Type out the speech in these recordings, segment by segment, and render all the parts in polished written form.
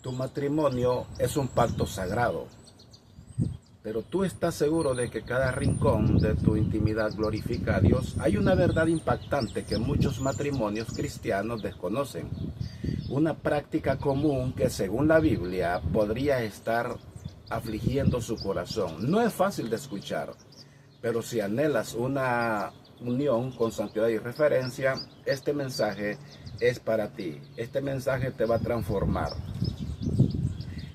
Tu matrimonio es un pacto sagrado, pero tú estás seguro de que cada rincón de tu intimidad glorifica a Dios. Hay una verdad impactante que muchos matrimonios cristianos desconocen. Una práctica común que según la Biblia podría estar afligiendo su corazón. No es fácil de escuchar, pero si anhelas una unión con santidad y referencia, este mensaje es para ti. Este mensaje te va a transformar.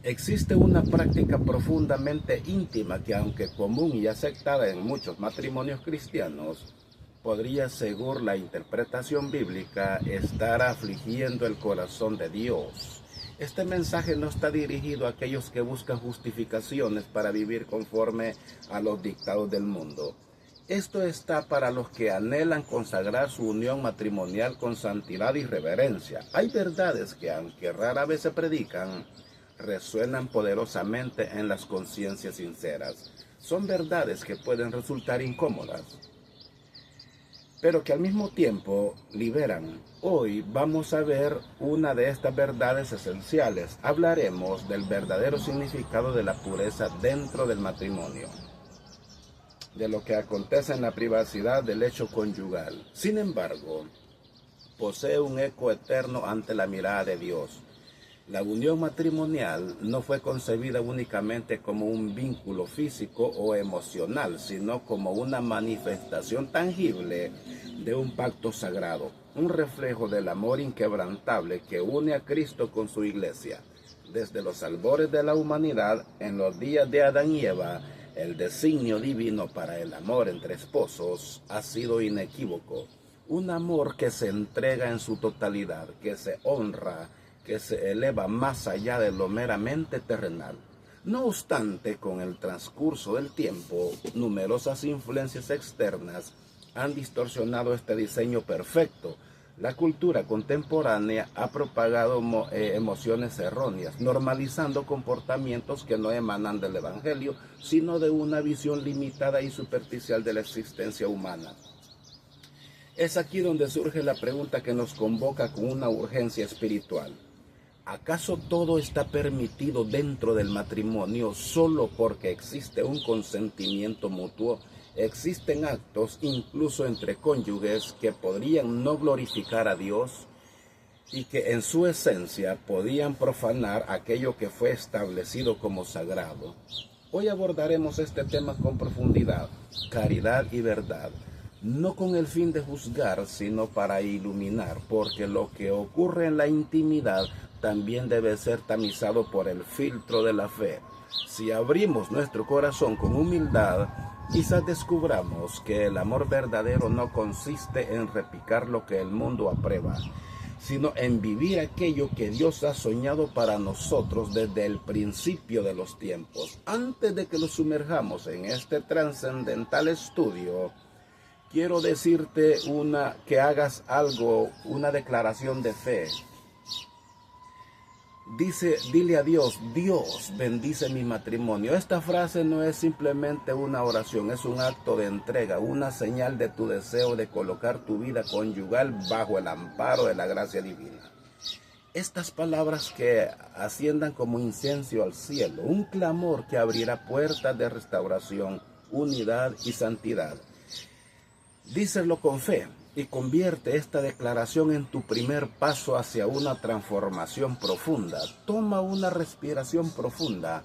Existe una práctica profundamente íntima que, aunque común y aceptada en muchos matrimonios cristianos, podría, según la interpretación bíblica, estar afligiendo el corazón de Dios. Este mensaje no está dirigido a aquellos que buscan justificaciones para vivir conforme a los dictados del mundo. Esto está para los que anhelan consagrar su unión matrimonial con santidad y reverencia. Hay verdades que, aunque rara vez se predican, resuenan poderosamente en las conciencias sinceras. Son verdades que pueden resultar incómodas, pero que al mismo tiempo liberan. Hoy vamos a ver una de estas verdades esenciales. Hablaremos del verdadero significado de la pureza dentro del matrimonio, de lo que acontece en la privacidad del hecho conyugal. Sin embargo, posee un eco eterno ante la mirada de Dios. La unión matrimonial no fue concebida únicamente como un vínculo físico o emocional, sino como una manifestación tangible de un pacto sagrado, un reflejo del amor inquebrantable que une a Cristo con su iglesia. Desde los albores de la humanidad, en los días de Adán y Eva, el designio divino para el amor entre esposos ha sido inequívoco. Un amor que se entrega en su totalidad, que se honra, que se eleva más allá de lo meramente terrenal. No obstante, con el transcurso del tiempo, numerosas influencias externas han distorsionado este diseño perfecto. La cultura contemporánea ha propagado emociones erróneas, normalizando comportamientos que no emanan del Evangelio, sino de una visión limitada y superficial de la existencia humana. Es aquí donde surge la pregunta que nos convoca con una urgencia espiritual. ¿Acaso todo está permitido dentro del matrimonio solo porque existe un consentimiento mutuo? Existen actos, incluso entre cónyuges, que podrían no glorificar a Dios y que en su esencia podían profanar aquello que fue establecido como sagrado. Hoy abordaremos este tema con profundidad, caridad y verdad, no con el fin de juzgar, sino para iluminar, porque lo que ocurre en la intimidad también debe ser tamizado por el filtro de la fe. Si abrimos nuestro corazón con humildad, quizás descubramos que el amor verdadero no consiste en replicar lo que el mundo aprueba, sino en vivir aquello que Dios ha soñado para nosotros desde el principio de los tiempos. Antes de que nos sumerjamos en este trascendental estudio, quiero decirte que hagas una declaración de fe. Dile a Dios, Dios bendice mi matrimonio. Esta frase no es simplemente una oración, es un acto de entrega, una señal de tu deseo de colocar tu vida conyugal bajo el amparo de la gracia divina. Estas palabras que asciendan como incienso al cielo, un clamor que abrirá puertas de restauración, unidad y santidad. Díselo con fe y convierte esta declaración en tu primer paso hacia una transformación profunda. Toma una respiración profunda,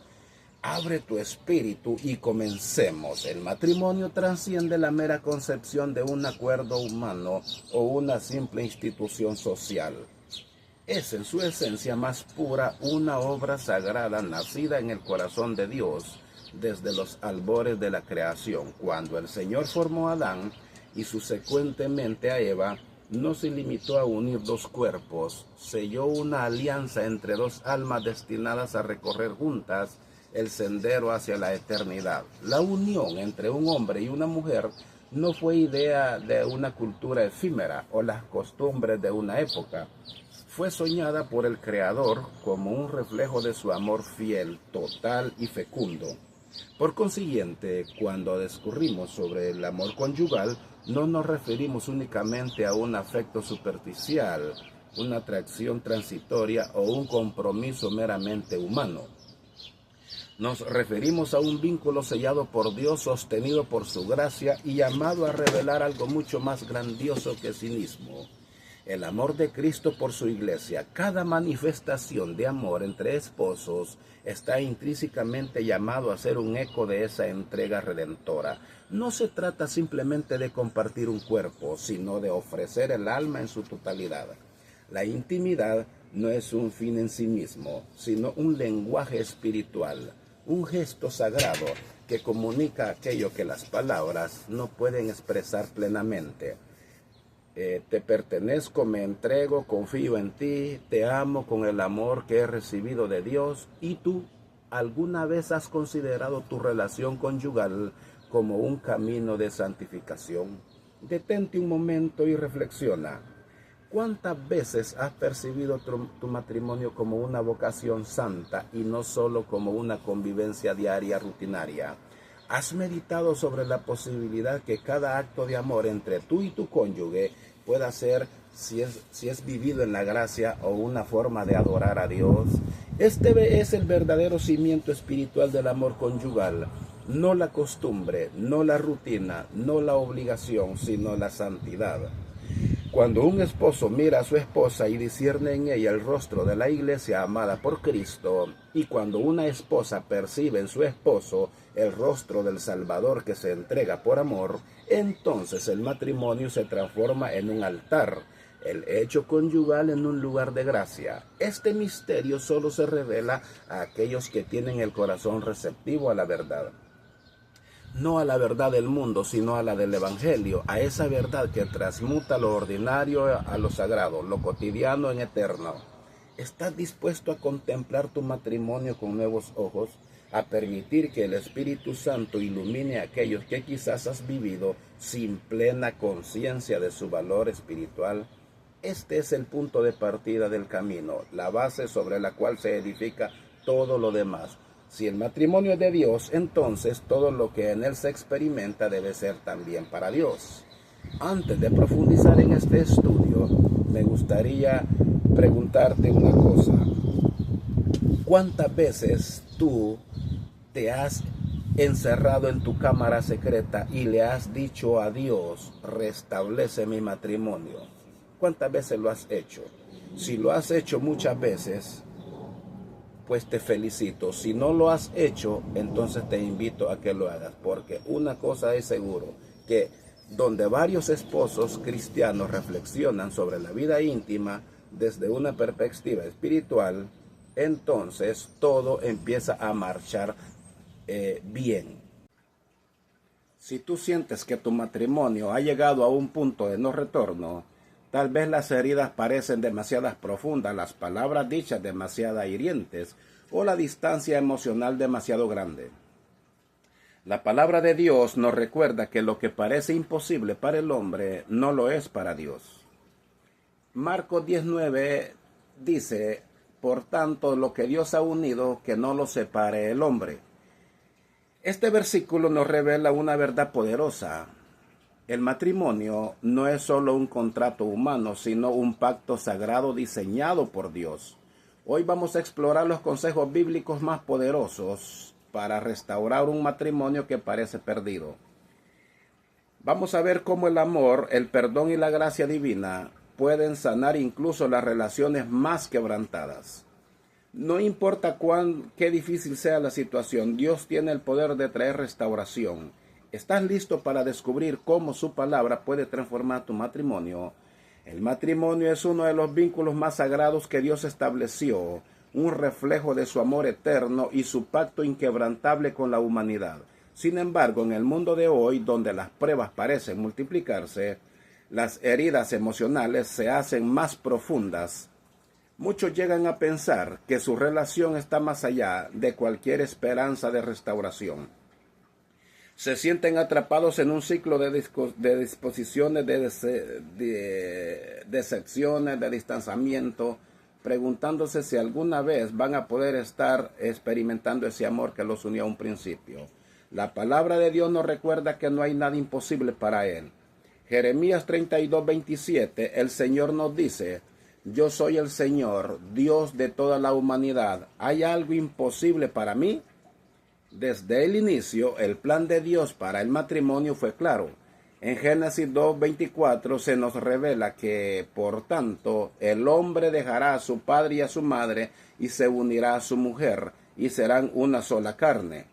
abre tu espíritu y comencemos. El matrimonio trasciende la mera concepción de un acuerdo humano o una simple institución social. Es en su esencia más pura una obra sagrada nacida en el corazón de Dios desde los albores de la creación. Cuando el Señor formó a Adán y subsecuentemente a Eva, no se limitó a unir dos cuerpos, selló una alianza entre dos almas destinadas a recorrer juntas el sendero hacia la eternidad. La unión entre un hombre y una mujer no fue idea de una cultura efímera o las costumbres de una época. Fue soñada por el Creador como un reflejo de su amor fiel, total y fecundo. Por consiguiente, cuando discurrimos sobre el amor conyugal, no nos referimos únicamente a un afecto superficial una atracción transitoria o un compromiso meramente humano. Nos referimos a un vínculo sellado por Dios, sostenido por su gracia y llamado a revelar algo mucho más grandioso que sí mismo: el amor de Cristo por su iglesia. Cada manifestación de amor entre esposos está intrínsecamente llamado a ser un eco de esa entrega redentora. No se trata simplemente de compartir un cuerpo, sino de ofrecer el alma en su totalidad. La intimidad no es un fin en sí mismo, sino un lenguaje espiritual, un gesto sagrado que comunica aquello que las palabras no pueden expresar plenamente. Te pertenezco, me entrego, confío en ti, te amo con el amor que he recibido de Dios. ¿Y tú alguna vez has considerado tu relación conyugal como un camino de santificación? Detente un momento y reflexiona. ¿Cuántas veces has percibido tu matrimonio como una vocación santa y no solo como una convivencia diaria rutinaria? ¿Has meditado sobre la posibilidad que cada acto de amor entre tú y tu cónyuge pueda ser, si es vivido en la gracia, o una forma de adorar a Dios? Este es el verdadero cimiento espiritual del amor conyugal, no la costumbre, no la rutina, no la obligación, sino la santidad. Cuando un esposo mira a su esposa y discierne en ella el rostro de la iglesia amada por Cristo, y cuando una esposa percibe en su esposo el rostro del Salvador que se entrega por amor, entonces el matrimonio se transforma en un altar, el hecho conyugal en un lugar de gracia. Este misterio solo se revela a aquellos que tienen el corazón receptivo a la verdad. No a la verdad del mundo, sino a la del Evangelio, a esa verdad que transmuta lo ordinario a lo sagrado, lo cotidiano en eterno. ¿Estás dispuesto a contemplar tu matrimonio con nuevos ojos, a permitir que el Espíritu Santo ilumine a aquellos que quizás has vivido sin plena conciencia de su valor espiritual? Este es el punto de partida del camino, la base sobre la cual se edifica todo lo demás. Si el matrimonio es de Dios, entonces todo lo que en él se experimenta debe ser también para Dios. Antes de profundizar en este estudio, me gustaría preguntarte una cosa. ¿Cuántas veces tú te has encerrado en tu cámara secreta y le has dicho a Dios: restablece mi matrimonio? ¿Cuántas veces lo has hecho? Si lo has hecho muchas veces, pues te felicito. Si no lo has hecho, entonces te invito a que lo hagas, porque una cosa es seguro, que donde varios esposos cristianos reflexionan sobre la vida íntima desde una perspectiva espiritual, entonces todo empieza a marchar bien. Si tú sientes que tu matrimonio ha llegado a un punto de no retorno, tal vez las heridas parecen demasiadas profundas, las palabras dichas demasiado hirientes o la distancia emocional demasiado grande. La palabra de Dios nos recuerda que lo que parece imposible para el hombre no lo es para Dios. Marcos 19 dice: por tanto, lo que Dios ha unido, que no lo separe el hombre. Este versículo nos revela una verdad poderosa. El matrimonio no es solo un contrato humano, sino un pacto sagrado diseñado por Dios. Hoy vamos a explorar los consejos bíblicos más poderosos para restaurar un matrimonio que parece perdido. Vamos a ver cómo el amor, el perdón y la gracia divina pueden sanar incluso las relaciones más quebrantadas. No importa qué difícil sea la situación, Dios tiene el poder de traer restauración. ¿Estás listo para descubrir cómo su palabra puede transformar tu matrimonio? El matrimonio es uno de los vínculos más sagrados que Dios estableció, un reflejo de su amor eterno y su pacto inquebrantable con la humanidad. Sin embargo, en el mundo de hoy, donde las pruebas parecen multiplicarse, las heridas emocionales se hacen más profundas. Muchos llegan a pensar que su relación está más allá de cualquier esperanza de restauración. Se sienten atrapados en un ciclo de disposiciones, de decepciones, de distanciamiento, preguntándose si alguna vez van a poder estar experimentando ese amor que los unió a un principio. La palabra de Dios nos recuerda que no hay nada imposible para Él. Jeremías 32:27, el Señor nos dice: yo soy el Señor, Dios de toda la humanidad. ¿Hay algo imposible para mí? Desde el inicio, el plan de Dios para el matrimonio fue claro. En Génesis 2:24 se nos revela que, por tanto, el hombre dejará a su padre y a su madre y se unirá a su mujer, y serán una sola carne.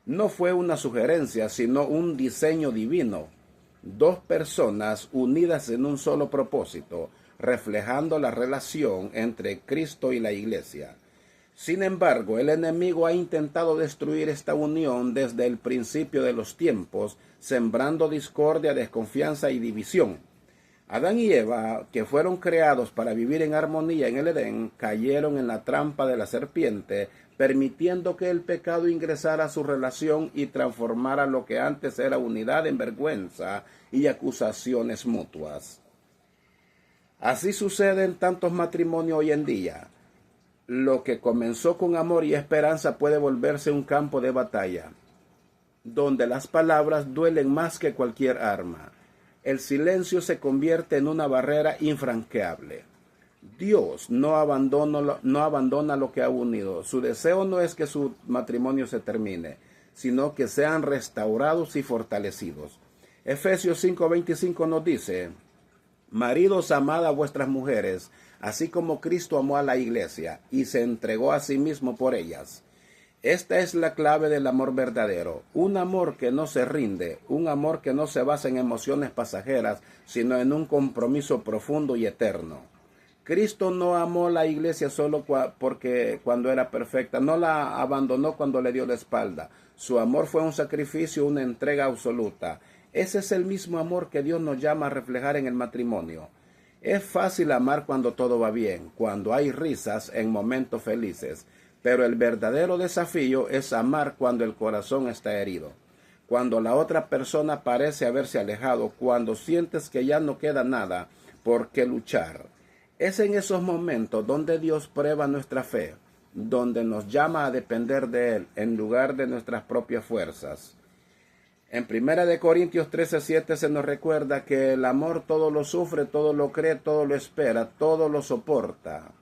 No fue una sugerencia, sino un diseño divino. Dos personas unidas en un solo propósito, reflejando la relación entre Cristo y la Iglesia. Sin embargo, el enemigo ha intentado destruir esta unión desde el principio de los tiempos, sembrando discordia, desconfianza y división. Adán y Eva, que fueron creados para vivir en armonía en el Edén, cayeron en la trampa de la serpiente, permitiendo que el pecado ingresara a su relación y transformara lo que antes era unidad en vergüenza y acusaciones mutuas. Así sucede en tantos matrimonios hoy en día. Lo que comenzó con amor y esperanza puede volverse un campo de batalla, donde las palabras duelen más que cualquier arma. El silencio se convierte en una barrera infranqueable. Dios no abandona lo que ha unido. Su deseo no es que su matrimonio se termine, sino que sean restaurados y fortalecidos. Efesios 5:25 nos dice: maridos, amad a vuestras mujeres, así como Cristo amó a la iglesia y se entregó a sí mismo por ellas. Esta es la clave del amor verdadero, un amor que no se rinde, un amor que no se basa en emociones pasajeras, sino en un compromiso profundo y eterno. Cristo no amó a la iglesia solo porque cuando era perfecta, no la abandonó cuando le dio la espalda. Su amor fue un sacrificio, una entrega absoluta. Ese es el mismo amor que Dios nos llama a reflejar en el matrimonio. Es fácil amar cuando todo va bien, cuando hay risas en momentos felices, pero el verdadero desafío es amar cuando el corazón está herido, cuando la otra persona parece haberse alejado, cuando sientes que ya no queda nada por qué luchar. Es en esos momentos donde Dios prueba nuestra fe, donde nos llama a depender de Él en lugar de nuestras propias fuerzas. En 1 Corintios 13:7 se nos recuerda que el amor todo lo sufre, todo lo cree, todo lo espera, todo lo soporta.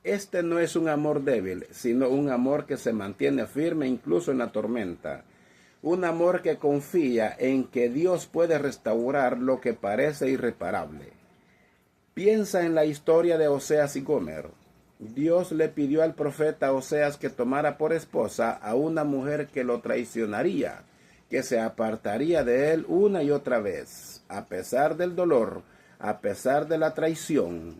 Este no es un amor débil, sino un amor que se mantiene firme incluso en la tormenta. Un amor que confía en que Dios puede restaurar lo que parece irreparable. Piensa en la historia de Oseas y Gomer. Dios le pidió al profeta Oseas que tomara por esposa a una mujer que lo traicionaría, que se apartaría de él una y otra vez. A pesar del dolor, a pesar de la traición,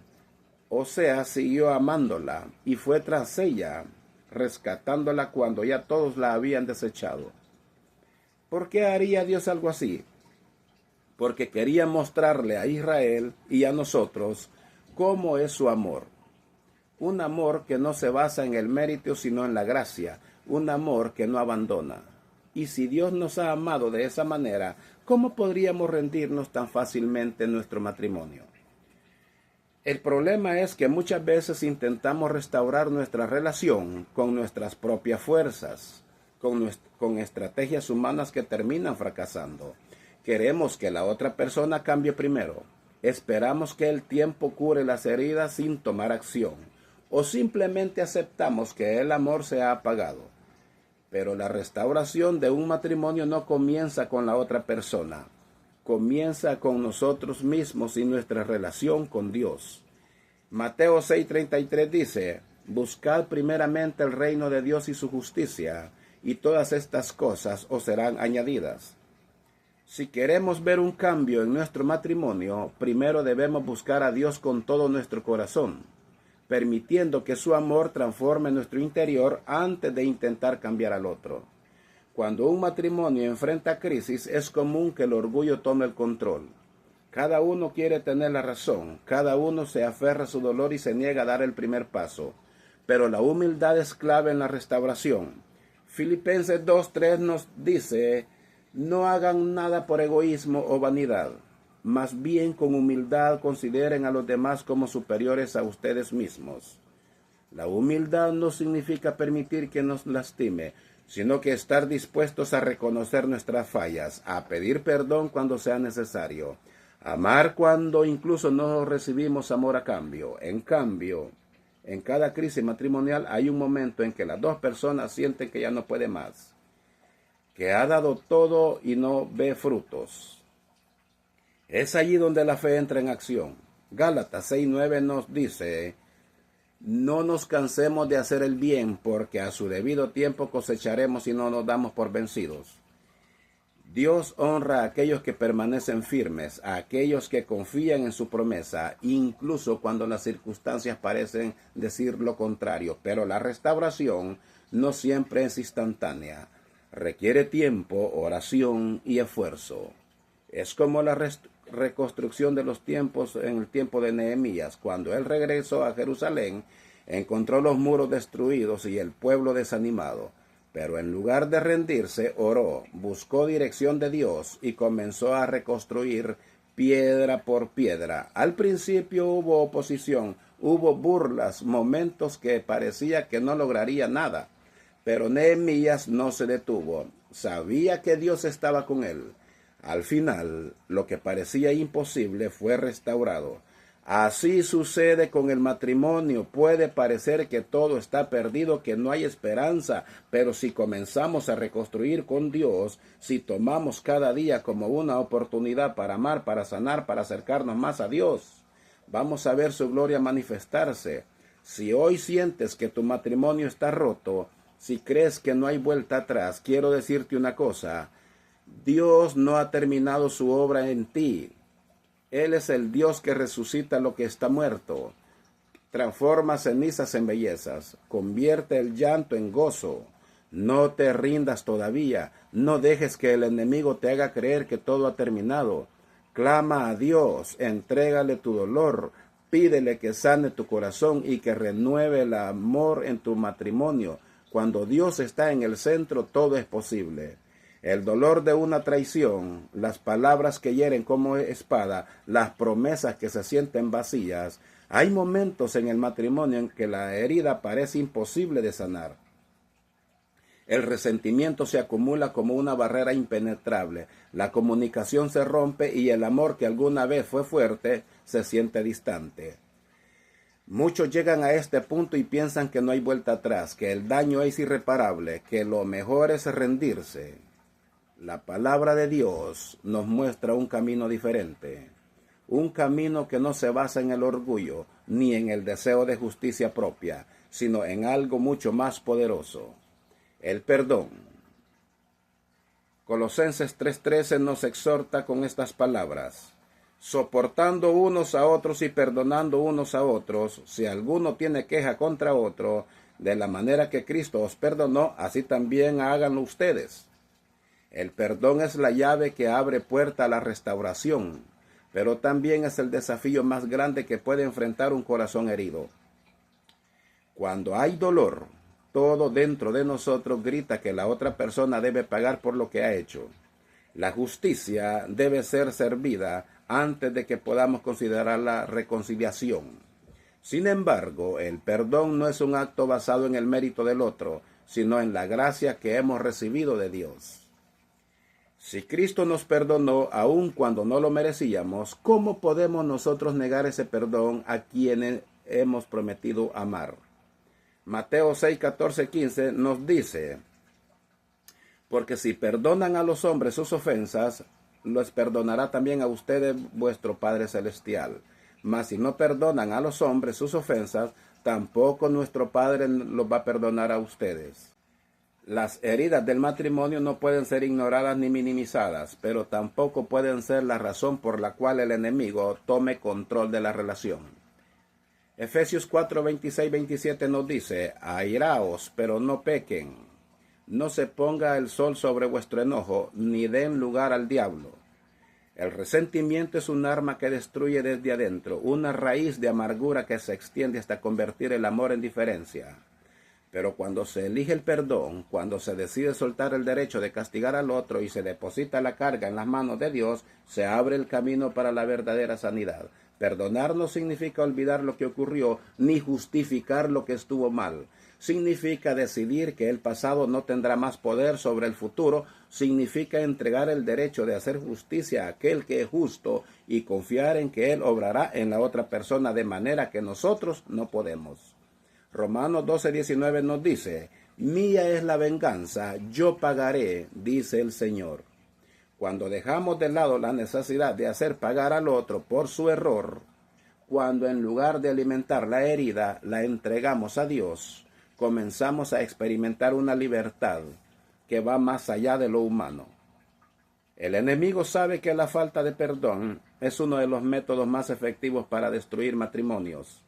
Oseas siguió amándola y fue tras ella, rescatándola cuando ya todos la habían desechado. ¿Por qué haría Dios algo así? Porque quería mostrarle a Israel y a nosotros cómo es su amor. Un amor que no se basa en el mérito sino en la gracia, un amor que no abandona. Y si Dios nos ha amado de esa manera, ¿cómo podríamos rendirnos tan fácilmente en nuestro matrimonio? El problema es que muchas veces intentamos restaurar nuestra relación con nuestras propias fuerzas, con estrategias humanas que terminan fracasando. Queremos que la otra persona cambie primero. Esperamos que el tiempo cure las heridas sin tomar acción. O simplemente aceptamos que el amor se ha apagado. Pero la restauración de un matrimonio no comienza con la otra persona. Comienza con nosotros mismos y nuestra relación con Dios. Mateo 6:33 dice: buscad primeramente el reino de Dios y su justicia, y todas estas cosas os serán añadidas. Si queremos ver un cambio en nuestro matrimonio, primero debemos buscar a Dios con todo nuestro corazón, permitiendo que su amor transforme nuestro interior antes de intentar cambiar al otro. Cuando un matrimonio enfrenta crisis, es común que el orgullo tome el control. Cada uno quiere tener la razón, cada uno se aferra a su dolor y se niega a dar el primer paso. Pero la humildad es clave en la restauración. Filipenses 2:3 nos dice: no hagan nada por egoísmo o vanidad, más bien con humildad consideren a los demás como superiores a ustedes mismos. La humildad no significa permitir que nos lastime, sino que estar dispuestos a reconocer nuestras fallas, a pedir perdón cuando sea necesario, Amar cuando incluso no recibimos amor a cambio. En cambio, en cada crisis matrimonial hay un momento en que las dos personas sienten que ya no puede más, que ha dado todo y no ve frutos. Es allí donde la fe entra en acción. Gálatas 6:9 nos dice: no nos cansemos de hacer el bien, porque a su debido tiempo cosecharemos si no nos damos por vencidos. Dios honra a aquellos que permanecen firmes, a aquellos que confían en su promesa, incluso cuando las circunstancias parecen decir lo contrario. Pero la restauración no siempre es instantánea. Requiere tiempo, oración y esfuerzo. Es como la reconstrucción de los tiempos en el tiempo de Nehemías. Cuando él regresó a Jerusalén, encontró los muros destruidos y el pueblo desanimado. Pero en lugar de rendirse, oró, buscó dirección de Dios y comenzó a reconstruir piedra por piedra. Al principio hubo oposición, hubo burlas, momentos que parecía que no lograría nada. Pero Nehemías no se detuvo. Sabía que Dios estaba con él. Al final, lo que parecía imposible fue restaurado. Así sucede con el matrimonio. Puede parecer que todo está perdido, que no hay esperanza, pero si comenzamos a reconstruir con Dios, si tomamos cada día como una oportunidad para amar, para sanar, para acercarnos más a Dios, vamos a ver su gloria manifestarse. Si hoy sientes que tu matrimonio está roto, si crees que no hay vuelta atrás, quiero decirte una cosa: Dios no ha terminado su obra en ti. Él es el Dios que resucita lo que está muerto, transforma cenizas en bellezas, convierte el llanto en gozo. No te rindas todavía, no dejes que el enemigo te haga creer que todo ha terminado. Clama a Dios, entrégale tu dolor, pídele que sane tu corazón y que renueve el amor en tu matrimonio. Cuando Dios está en el centro, todo es posible. El dolor de una traición, las palabras que hieren como espada, las promesas que se sienten vacías. Hay momentos en el matrimonio en que la herida parece imposible de sanar. El resentimiento se acumula como una barrera impenetrable. La comunicación se rompe y el amor que alguna vez fue fuerte se siente distante. Muchos llegan a este punto y piensan que no hay vuelta atrás, que el daño es irreparable, que lo mejor es rendirse. La palabra de Dios nos muestra un camino diferente, un camino que no se basa en el orgullo ni en el deseo de justicia propia, sino en algo mucho más poderoso: el perdón. Colosenses 3:13 nos exhorta con estas palabras: soportando unos a otros y perdonando unos a otros, si alguno tiene queja contra otro, de la manera que Cristo os perdonó, así también háganlo ustedes. El perdón es la llave que abre puerta a la restauración, pero también es el desafío más grande que puede enfrentar un corazón herido. Cuando hay dolor, todo dentro de nosotros grita que la otra persona debe pagar por lo que ha hecho. La justicia debe ser servida antes de que podamos considerar la reconciliación. Sin embargo, el perdón no es un acto basado en el mérito del otro, sino en la gracia que hemos recibido de Dios. Si Cristo nos perdonó aun cuando no lo merecíamos, ¿cómo podemos nosotros negar ese perdón a quienes hemos prometido amar? Mateo 6:14-15 nos dice: porque si perdonan a los hombres sus ofensas, los perdonará también a ustedes vuestro Padre Celestial. Mas si no perdonan a los hombres sus ofensas, tampoco nuestro Padre los va a perdonar a ustedes. Las heridas del matrimonio no pueden ser ignoradas ni minimizadas, pero tampoco pueden ser la razón por la cual el enemigo tome control de la relación. Efesios 4:26-27 nos dice: airaos, pero no pequen. No se ponga el sol sobre vuestro enojo, ni den lugar al diablo. El resentimiento es un arma que destruye desde adentro, una raíz de amargura que se extiende hasta convertir el amor en diferencia. Pero cuando se elige el perdón, cuando se decide soltar el derecho de castigar al otro y se deposita la carga en las manos de Dios, se abre el camino para la verdadera sanidad. Perdonar no significa olvidar lo que ocurrió, ni justificar lo que estuvo mal. significa decidir que el pasado no tendrá más poder sobre el futuro, significa entregar el derecho de hacer justicia a aquel que es justo y confiar en que Él obrará en la otra persona de manera que nosotros no podemos. Romanos 12:19 nos dice: mía es la venganza, yo pagaré, dice el Señor. Cuando dejamos de lado la necesidad de hacer pagar al otro por su error, cuando en lugar de alimentar la herida la entregamos a Dios, comenzamos a experimentar una libertad que va más allá de lo humano. El enemigo sabe que la falta de perdón es uno de los métodos más efectivos para destruir matrimonios.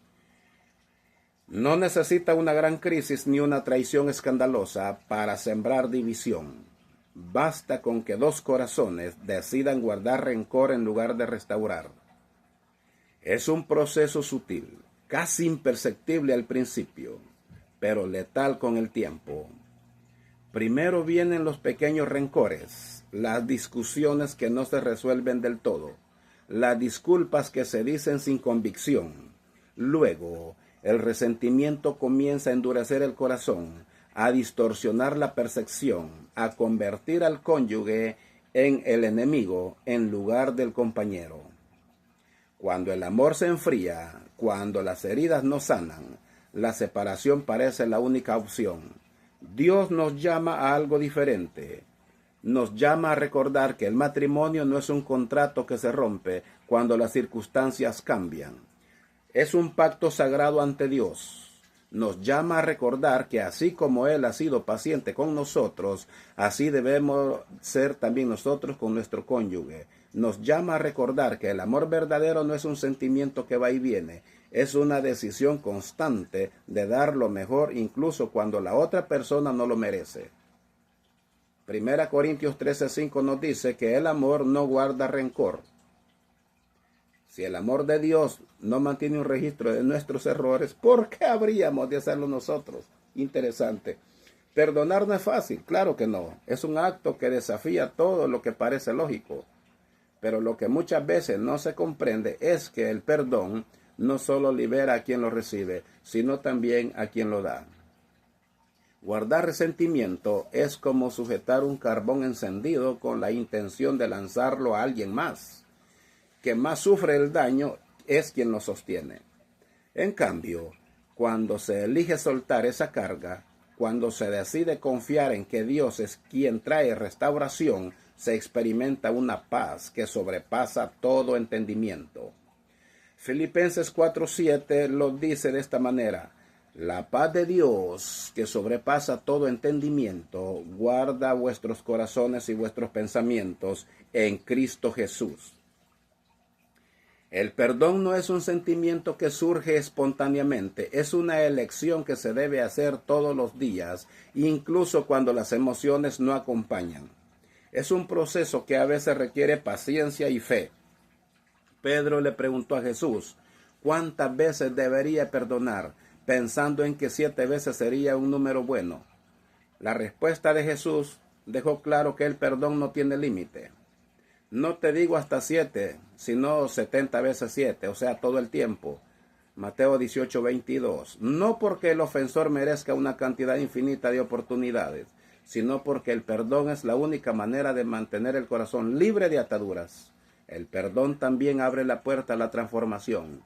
No necesita una gran crisis ni una traición escandalosa para sembrar división. Basta con que dos corazones decidan guardar rencor en lugar de restaurar. Es un proceso sutil, casi imperceptible al principio, pero letal con el tiempo. Primero vienen los pequeños rencores, las discusiones que no se resuelven del todo, las disculpas que se dicen sin convicción. Luego, el resentimiento comienza a endurecer el corazón, a distorsionar la percepción, a convertir al cónyuge en el enemigo en lugar del compañero. Cuando el amor se enfría, cuando las heridas no sanan, la separación parece la única opción. Dios nos llama a algo diferente. Nos llama a recordar que el matrimonio no es un contrato que se rompe cuando las circunstancias cambian. Es un pacto sagrado ante Dios. Nos llama a recordar que así como Él ha sido paciente con nosotros, así debemos ser también nosotros con nuestro cónyuge. Nos llama a recordar que el amor verdadero no es un sentimiento que va y viene, es una decisión constante de dar lo mejor incluso cuando la otra persona no lo merece. 1 Corintios 13:5 nos dice que el amor no guarda rencor. Si el amor de Dios no mantiene un registro de nuestros errores, ¿por qué habríamos de hacerlo nosotros? Interesante. Perdonar no es fácil, claro que no. Es un acto que desafía todo lo que parece lógico. Pero lo que muchas veces no se comprende es que el perdón no solo libera a quien lo recibe, sino también a quien lo da. Guardar resentimiento es como sujetar un carbón encendido con la intención de lanzarlo a alguien más. Que más sufre el daño es quien lo sostiene. En cambio, cuando se elige soltar esa carga, cuando se decide confiar en que Dios es quien trae restauración, se experimenta una paz que sobrepasa todo entendimiento. Filipenses 4:7 lo dice de esta manera: la paz de Dios, que sobrepasa todo entendimiento, guarda vuestros corazones y vuestros pensamientos en Cristo Jesús. El perdón no es un sentimiento que surge espontáneamente, es una elección que se debe hacer todos los días, incluso cuando las emociones no acompañan. Es un proceso que a veces requiere paciencia y fe. Pedro le preguntó a Jesús, ¿cuántas veces debería perdonar? Pensando en que 7 veces sería un número bueno. La respuesta de Jesús dejó claro que el perdón no tiene límite. No te digo hasta 7, sino 70 veces 7, o sea, todo el tiempo. Mateo 18:22. No porque el ofensor merezca una cantidad infinita de oportunidades, sino porque el perdón es la única manera de mantener el corazón libre de ataduras. El perdón también abre la puerta a la transformación.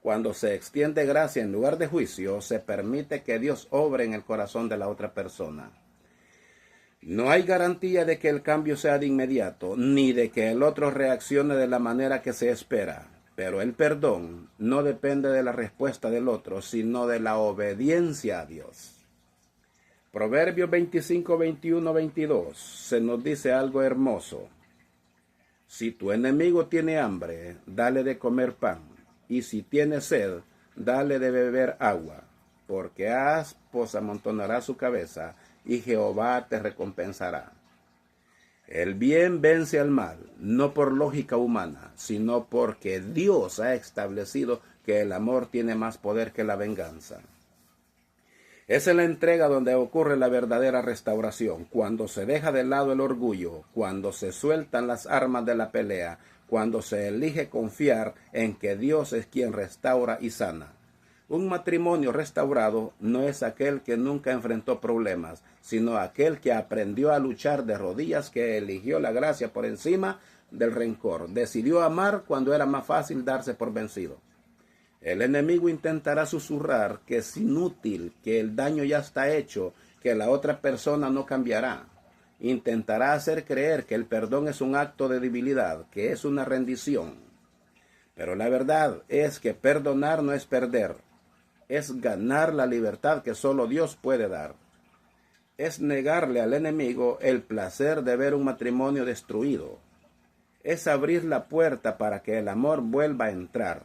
Cuando se extiende gracia en lugar de juicio, se permite que Dios obre en el corazón de la otra persona. No hay garantía de que el cambio sea de inmediato, ni de que el otro reaccione de la manera que se espera. Pero el perdón no depende de la respuesta del otro, sino de la obediencia a Dios. Proverbios 25, 21, 22 se nos dice algo hermoso. Si tu enemigo tiene hambre, dale de comer pan, y si tiene sed, dale de beber agua, porque aspos amontonará su cabeza, y Jehová te recompensará. El bien vence al mal, no por lógica humana, sino porque Dios ha establecido que el amor tiene más poder que la venganza. Es en la entrega donde ocurre la verdadera restauración, cuando se deja de lado el orgullo, cuando se sueltan las armas de la pelea, cuando se elige confiar en que Dios es quien restaura y sana. Un matrimonio restaurado no es aquel que nunca enfrentó problemas, sino aquel que aprendió a luchar de rodillas, que eligió la gracia por encima del rencor, decidió amar cuando era más fácil darse por vencido. El enemigo intentará susurrar que es inútil, que el daño ya está hecho, que la otra persona no cambiará. Intentará hacer creer que el perdón es un acto de debilidad, que es una rendición. Pero la verdad es que perdonar no es perder, es ganar la libertad que solo Dios puede dar. Es negarle al enemigo el placer de ver un matrimonio destruido. Es abrir la puerta para que el amor vuelva a entrar,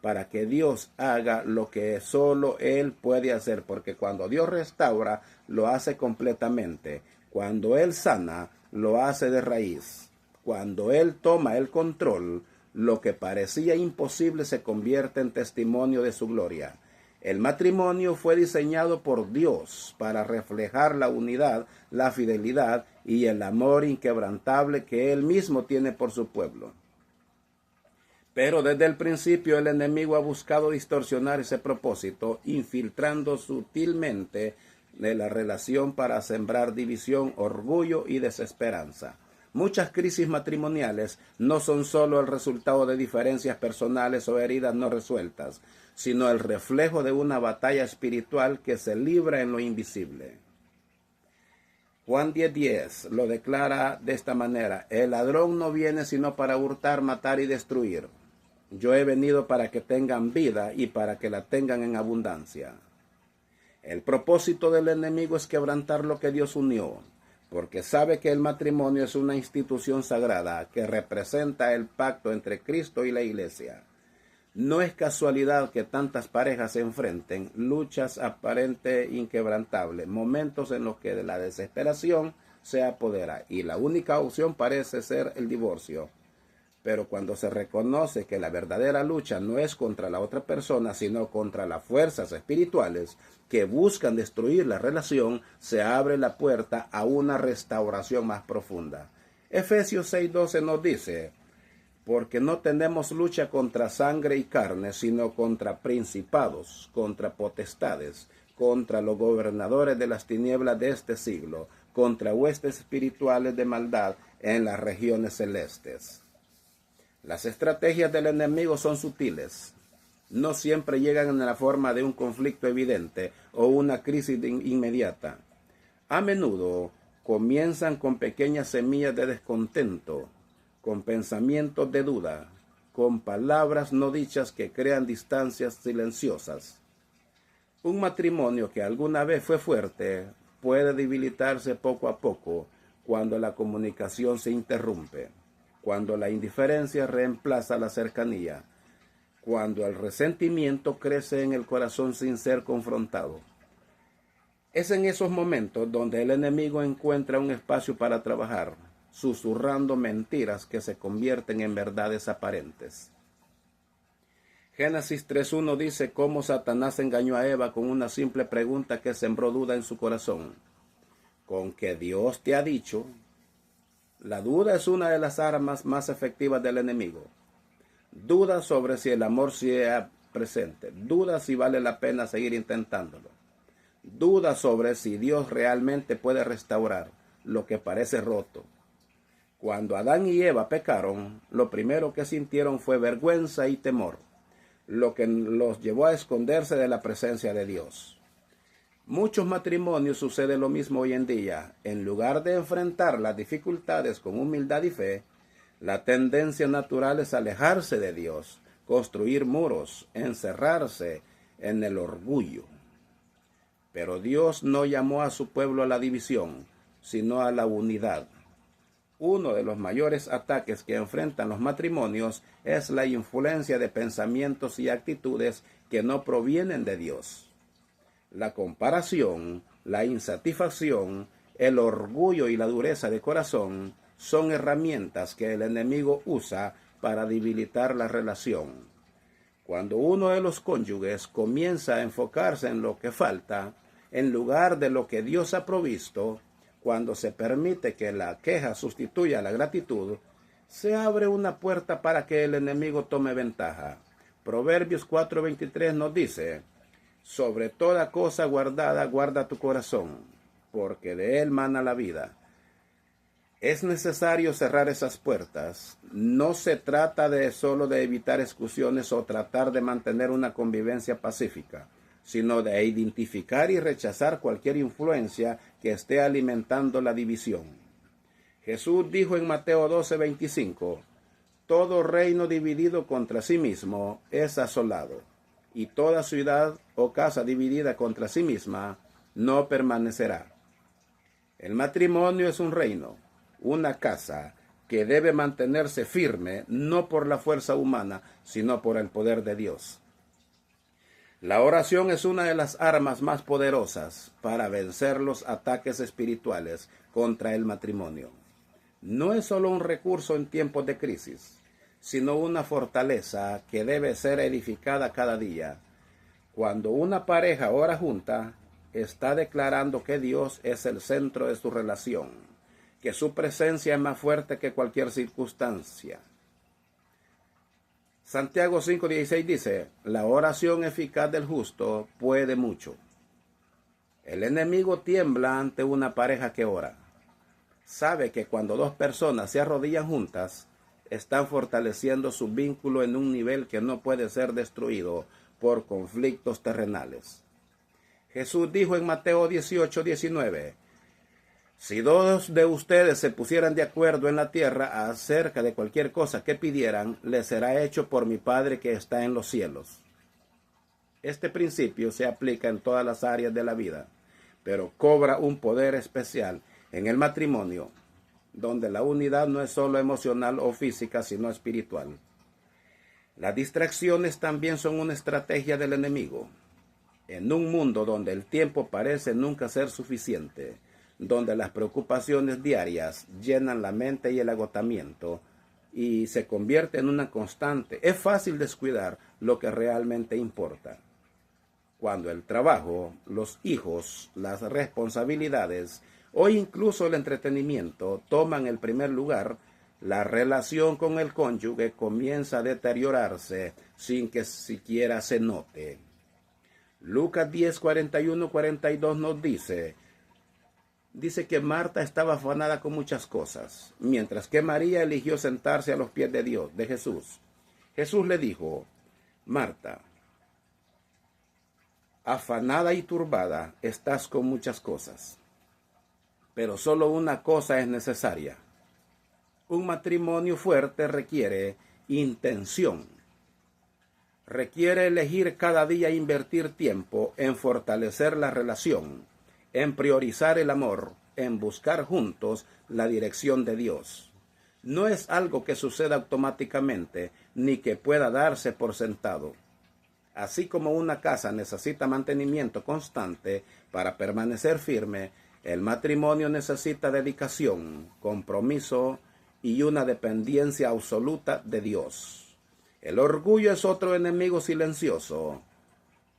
para que Dios haga lo que solo Él puede hacer, porque cuando Dios restaura, lo hace completamente. Cuando Él sana, lo hace de raíz. Cuando Él toma el control, lo que parecía imposible se convierte en testimonio de su gloria. El matrimonio fue diseñado por Dios para reflejar la unidad, la fidelidad y el amor inquebrantable que Él mismo tiene por su pueblo. Pero desde el principio el enemigo ha buscado distorsionar ese propósito, infiltrando sutilmente de la relación para sembrar división, orgullo y desesperanza. Muchas crisis matrimoniales no son solo el resultado de diferencias personales o heridas no resueltas, sino el reflejo de una batalla espiritual que se libra en lo invisible. Juan 10:10 lo declara de esta manera: el ladrón no viene sino para hurtar, matar y destruir. Yo he venido para que tengan vida y para que la tengan en abundancia. El propósito del enemigo es quebrantar lo que Dios unió, porque sabe que el matrimonio es una institución sagrada que representa el pacto entre Cristo y la Iglesia. No es casualidad que tantas parejas se enfrenten luchas aparente inquebrantables, momentos en los que la desesperación se apodera y la única opción parece ser el divorcio. Pero cuando se reconoce que la verdadera lucha no es contra la otra persona, sino contra las fuerzas espirituales que buscan destruir la relación, se abre la puerta a una restauración más profunda. Efesios 6:12 nos dice: porque no tenemos lucha contra sangre y carne, sino contra principados, contra potestades, contra los gobernadores de las tinieblas de este siglo, contra huestes espirituales de maldad en las regiones celestes. Las estrategias del enemigo son sutiles. No siempre llegan en la forma de un conflicto evidente o una crisis inmediata. A menudo comienzan con pequeñas semillas de descontento, con pensamientos de duda, con palabras no dichas que crean distancias silenciosas. Un matrimonio que alguna vez fue fuerte puede debilitarse poco a poco cuando la comunicación se interrumpe, cuando la indiferencia reemplaza la cercanía, cuando el resentimiento crece en el corazón sin ser confrontado. Es en esos momentos donde el enemigo encuentra un espacio para trabajar, susurrando mentiras que se convierten en verdades aparentes. Génesis 3:1 dice cómo Satanás engañó a Eva con una simple pregunta que sembró duda en su corazón. ¿Con qué Dios te ha dicho? La duda es una de las armas más efectivas del enemigo. Duda sobre si el amor sea presente. Duda si vale la pena seguir intentándolo. Duda sobre si Dios realmente puede restaurar lo que parece roto. Cuando Adán y Eva pecaron, lo primero que sintieron fue vergüenza y temor, lo que los llevó a esconderse de la presencia de Dios. Muchos matrimonios sucede lo mismo hoy en día. En lugar de enfrentar las dificultades con humildad y fe, la tendencia natural es alejarse de Dios, construir muros, encerrarse en el orgullo. Pero Dios no llamó a su pueblo a la división, sino a la unidad. Uno de los mayores ataques que enfrentan los matrimonios es la influencia de pensamientos y actitudes que no provienen de Dios. La comparación, la insatisfacción, el orgullo y la dureza de corazón son herramientas que el enemigo usa para debilitar la relación. Cuando uno de los cónyuges comienza a enfocarse en lo que falta, en lugar de lo que Dios ha provisto, cuando se permite que la queja sustituya la gratitud, se abre una puerta para que el enemigo tome ventaja. Proverbios 4:23 nos dice: Sobre toda cosa guardada, guarda tu corazón, porque de él mana la vida. Es necesario cerrar esas puertas. No se trata de solo de evitar exclusiones o tratar de mantener una convivencia pacífica, sino de identificar y rechazar cualquier influencia que esté alimentando la división. Jesús dijo en Mateo 12:25, todo reino dividido contra sí mismo es asolado, y toda ciudad o casa dividida contra sí misma no permanecerá. El matrimonio es un reino, una casa que debe mantenerse firme no por la fuerza humana, sino por el poder de Dios. La oración es una de las armas más poderosas para vencer los ataques espirituales contra el matrimonio. No es solo un recurso en tiempos de crisis, sino una fortaleza que debe ser edificada cada día. Cuando una pareja ora junta, está declarando que Dios es el centro de su relación, que su presencia es más fuerte que cualquier circunstancia. Santiago 5:16 dice, la oración eficaz del justo puede mucho. El enemigo tiembla ante una pareja que ora. Sabe que cuando dos personas se arrodillan juntas, están fortaleciendo su vínculo en un nivel que no puede ser destruido por conflictos terrenales. Jesús dijo en Mateo 18:19, si dos de ustedes se pusieran de acuerdo en la tierra acerca de cualquier cosa que pidieran, les será hecho por mi Padre que está en los cielos. Este principio se aplica en todas las áreas de la vida, pero cobra un poder especial en el matrimonio, donde la unidad no es solo emocional o física, sino espiritual. Las distracciones también son una estrategia del enemigo. En un mundo donde el tiempo parece nunca ser suficiente, donde las preocupaciones diarias llenan la mente y el agotamiento y se convierte en una constante, es fácil descuidar lo que realmente importa. Cuando el trabajo, los hijos, las responsabilidades o incluso el entretenimiento toman el primer lugar, la relación con el cónyuge comienza a deteriorarse sin que siquiera se note. Lucas 10:41-42 nos dice que Marta estaba afanada con muchas cosas, mientras que María eligió sentarse a los pies de Dios, de Jesús. Jesús le dijo, Marta, afanada y turbada estás con muchas cosas, pero solo una cosa es necesaria. Un matrimonio fuerte requiere intención. Requiere elegir cada día invertir tiempo en fortalecer la relación, en priorizar el amor, en buscar juntos la dirección de Dios. No es algo que suceda automáticamente, ni que pueda darse por sentado. Así como una casa necesita mantenimiento constante para permanecer firme, el matrimonio necesita dedicación, compromiso y una dependencia absoluta de Dios. El orgullo es otro enemigo silencioso.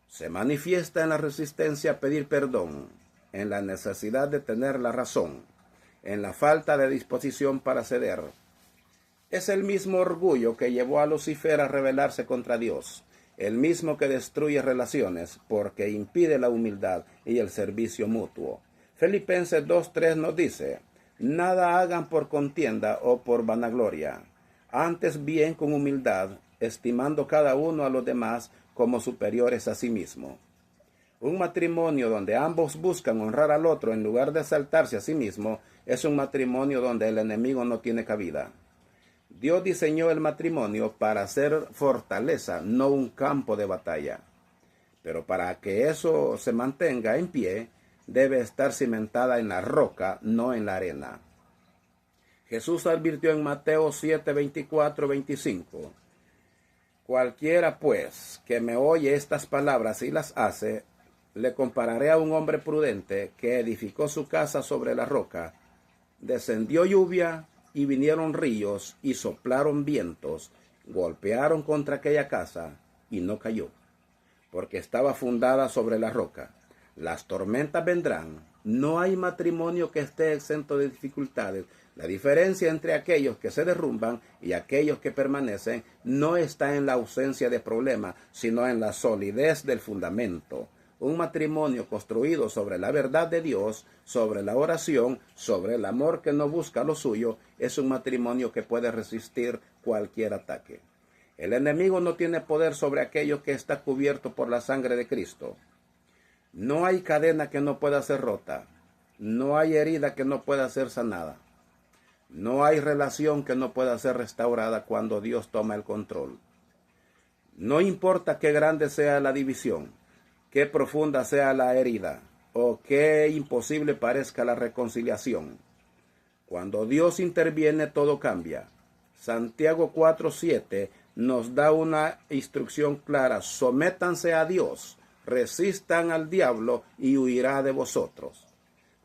Se manifiesta en la resistencia a pedir perdón, en la necesidad de tener la razón, en la falta de disposición para ceder. Es el mismo orgullo que llevó a Lucifer a rebelarse contra Dios, el mismo que destruye relaciones porque impide la humildad y el servicio mutuo. Filipenses 2:3 nos dice, nada hagan por contienda o por vanagloria, antes bien con humildad, estimando cada uno a los demás como superiores a sí mismo. Un matrimonio donde ambos buscan honrar al otro en lugar de exaltarse a sí mismo es un matrimonio donde el enemigo no tiene cabida. Dios diseñó el matrimonio para ser fortaleza, no un campo de batalla. Pero para que eso se mantenga en pie, debe estar cimentada en la roca, no en la arena. Jesús advirtió en Mateo 7:24-25, cualquiera pues que me oye estas palabras y las hace, le compararé a un hombre prudente que edificó su casa sobre la roca. Descendió lluvia y vinieron ríos y soplaron vientos, golpearon contra aquella casa y no cayó, porque estaba fundada sobre la roca. Las tormentas vendrán No hay matrimonio que esté exento de dificultades. La diferencia entre aquellos que se derrumban y aquellos que permanecen no está en la ausencia de problemas, sino en la solidez del fundamento. Un matrimonio construido sobre la verdad de Dios, sobre la oración, sobre el amor que no busca lo suyo, es un matrimonio que puede resistir cualquier ataque. El enemigo no tiene poder sobre aquello que está cubierto por la sangre de Cristo. No hay cadena que no pueda ser rota. No hay herida que no pueda ser sanada. No hay relación que no pueda ser restaurada cuando Dios toma el control. No importa qué grande sea la división, qué profunda sea la herida, o qué imposible parezca la reconciliación. Cuando Dios interviene, todo cambia. Santiago 4:7 nos da una instrucción clara: sométanse a Dios, resistan al diablo y huirá de vosotros.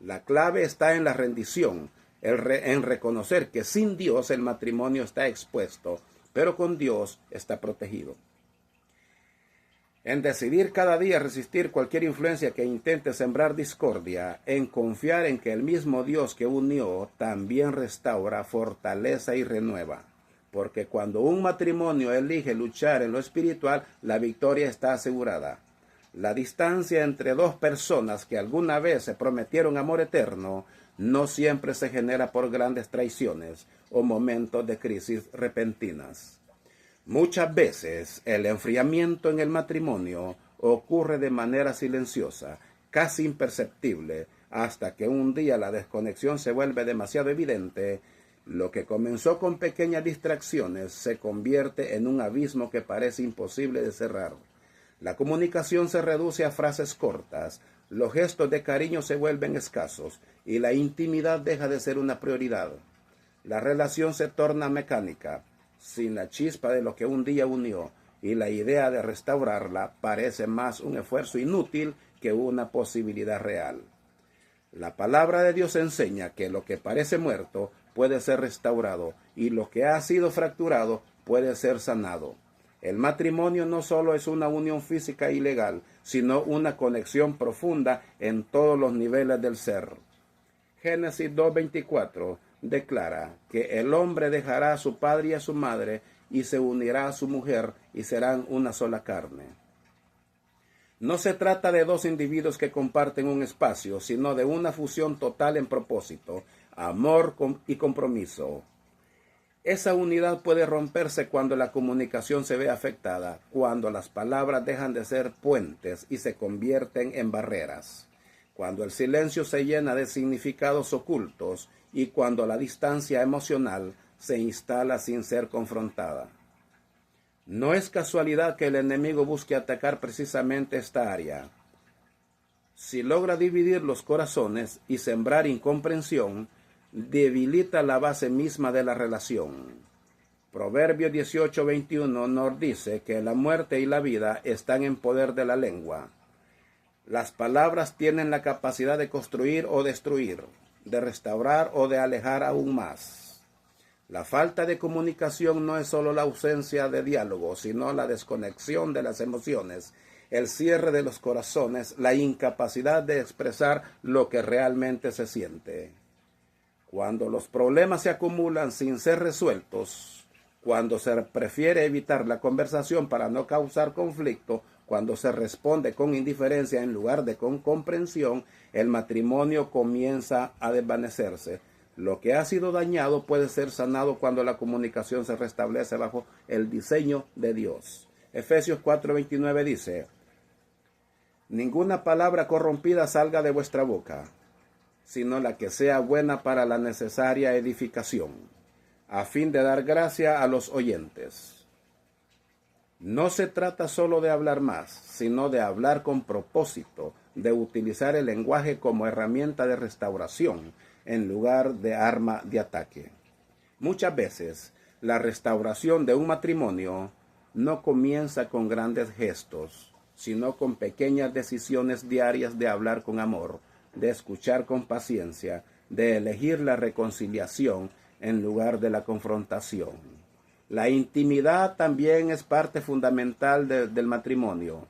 La clave está en la rendición, en reconocer que sin Dios el matrimonio está expuesto, pero con Dios está protegido. En decidir cada día resistir cualquier influencia que intente sembrar discordia, en confiar en que el mismo Dios que unió también restaura, fortalece y renueva. Porque cuando un matrimonio elige luchar en lo espiritual, la victoria está asegurada. La distancia entre dos personas que alguna vez se prometieron amor eterno no siempre se genera por grandes traiciones o momentos de crisis repentinas. Muchas veces el enfriamiento en el matrimonio ocurre de manera silenciosa, casi imperceptible, hasta que un día la desconexión se vuelve demasiado evidente. Lo que comenzó con pequeñas distracciones se convierte en un abismo que parece imposible de cerrar. La comunicación se reduce a frases cortas, los gestos de cariño se vuelven escasos y la intimidad deja de ser una prioridad. La relación se torna mecánica, sin la chispa de lo que un día unió, y la idea de restaurarla parece más un esfuerzo inútil que una posibilidad real. La palabra de Dios enseña que lo que parece muerto puede ser restaurado y lo que ha sido fracturado puede ser sanado. El matrimonio no solo es una unión física y legal, sino una conexión profunda en todos los niveles del ser. Génesis 2:24 declara que el hombre dejará a su padre y a su madre y se unirá a su mujer y serán una sola carne. No se trata de dos individuos que comparten un espacio, sino de una fusión total en propósito, amor y compromiso. Esa unidad puede romperse cuando la comunicación se ve afectada, cuando las palabras dejan de ser puentes y se convierten en barreras, cuando el silencio se llena de significados ocultos y cuando la distancia emocional se instala sin ser confrontada. No es casualidad que el enemigo busque atacar precisamente esta área. Si logra dividir los corazones y sembrar incomprensión, debilita la base misma de la relación. Proverbios 18:21 nos dice que la muerte y la vida están en poder de la lengua. Las palabras tienen la capacidad de construir o destruir, de restaurar o de alejar aún más. La falta de comunicación no es solo la ausencia de diálogo, sino la desconexión de las emociones, el cierre de los corazones, la incapacidad de expresar lo que realmente se siente. Cuando los problemas se acumulan sin ser resueltos, cuando se prefiere evitar la conversación para no causar conflicto, cuando se responde con indiferencia en lugar de con comprensión, el matrimonio comienza a desvanecerse. Lo que ha sido dañado puede ser sanado cuando la comunicación se restablece bajo el diseño de Dios. Efesios 4:29 dice: ninguna palabra corrompida salga de vuestra boca, sino la que sea buena para la necesaria edificación, a fin de dar gracia a los oyentes. No se trata solo de hablar más, sino de hablar con propósito, de utilizar el lenguaje como herramienta de restauración en lugar de arma de ataque. Muchas veces, la restauración de un matrimonio no comienza con grandes gestos, sino con pequeñas decisiones diarias de hablar con amor, de escuchar con paciencia, de elegir la reconciliación en lugar de la confrontación. La intimidad también es parte fundamental del matrimonio.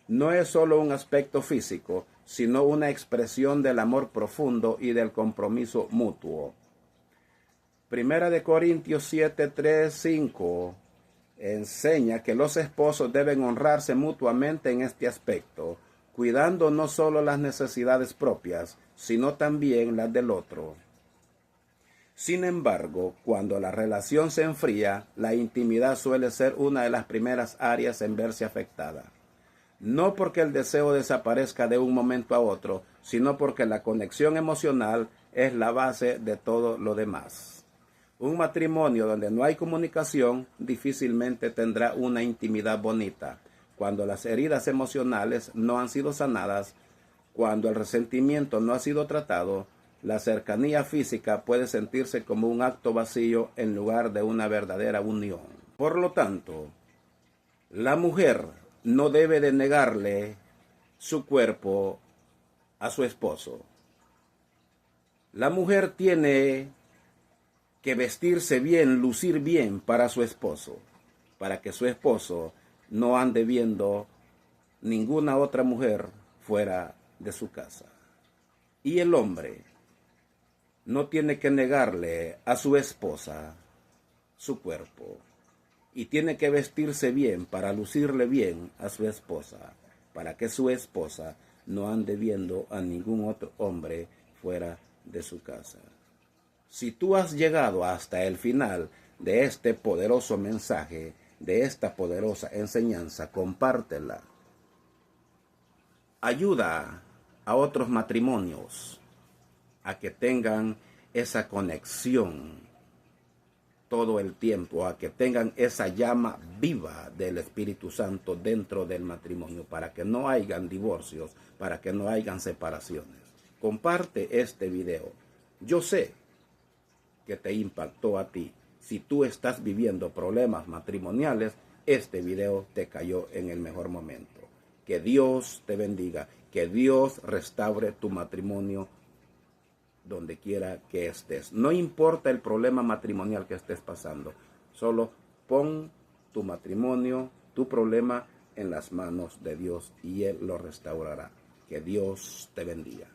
No es solo un aspecto físico, sino una expresión del amor profundo y del compromiso mutuo. Primera de Corintios 7, 3, 5 enseña que los esposos deben honrarse mutuamente en este aspecto, cuidando no solo las necesidades propias, sino también las del otro. Sin embargo, cuando la relación se enfría, la intimidad suele ser una de las primeras áreas en verse afectada. No porque el deseo desaparezca de un momento a otro, sino porque la conexión emocional es la base de todo lo demás. Un matrimonio donde no hay comunicación difícilmente tendrá una intimidad bonita. Cuando las heridas emocionales no han sido sanadas, cuando el resentimiento no ha sido tratado, la cercanía física puede sentirse como un acto vacío en lugar de una verdadera unión. Por lo tanto, la mujer no debe de negarle su cuerpo a su esposo. La mujer tiene que vestirse bien, lucir bien para su esposo, para que su esposo no ande viendo ninguna otra mujer fuera de su casa. Y el hombre no tiene que negarle a su esposa su cuerpo, y tiene que vestirse bien para lucirle bien a su esposa, para que su esposa no ande viendo a ningún otro hombre fuera de su casa. Si tú has llegado hasta el final de este poderoso mensaje, de esta poderosa enseñanza, compártela. Ayuda a otros matrimonios a que tengan esa conexión todo el tiempo, a que tengan esa llama viva del Espíritu Santo dentro del matrimonio, para que no hayan divorcios, para que no hayan separaciones. Comparte este video. Yo sé que te impactó a ti. Si tú estás viviendo problemas matrimoniales, este video te cayó en el mejor momento. Que Dios te bendiga, que Dios restaure tu matrimonio donde quiera que estés. No importa el problema matrimonial que estés pasando, solo pon tu matrimonio, tu problema en las manos de Dios y Él lo restaurará. Que Dios te bendiga.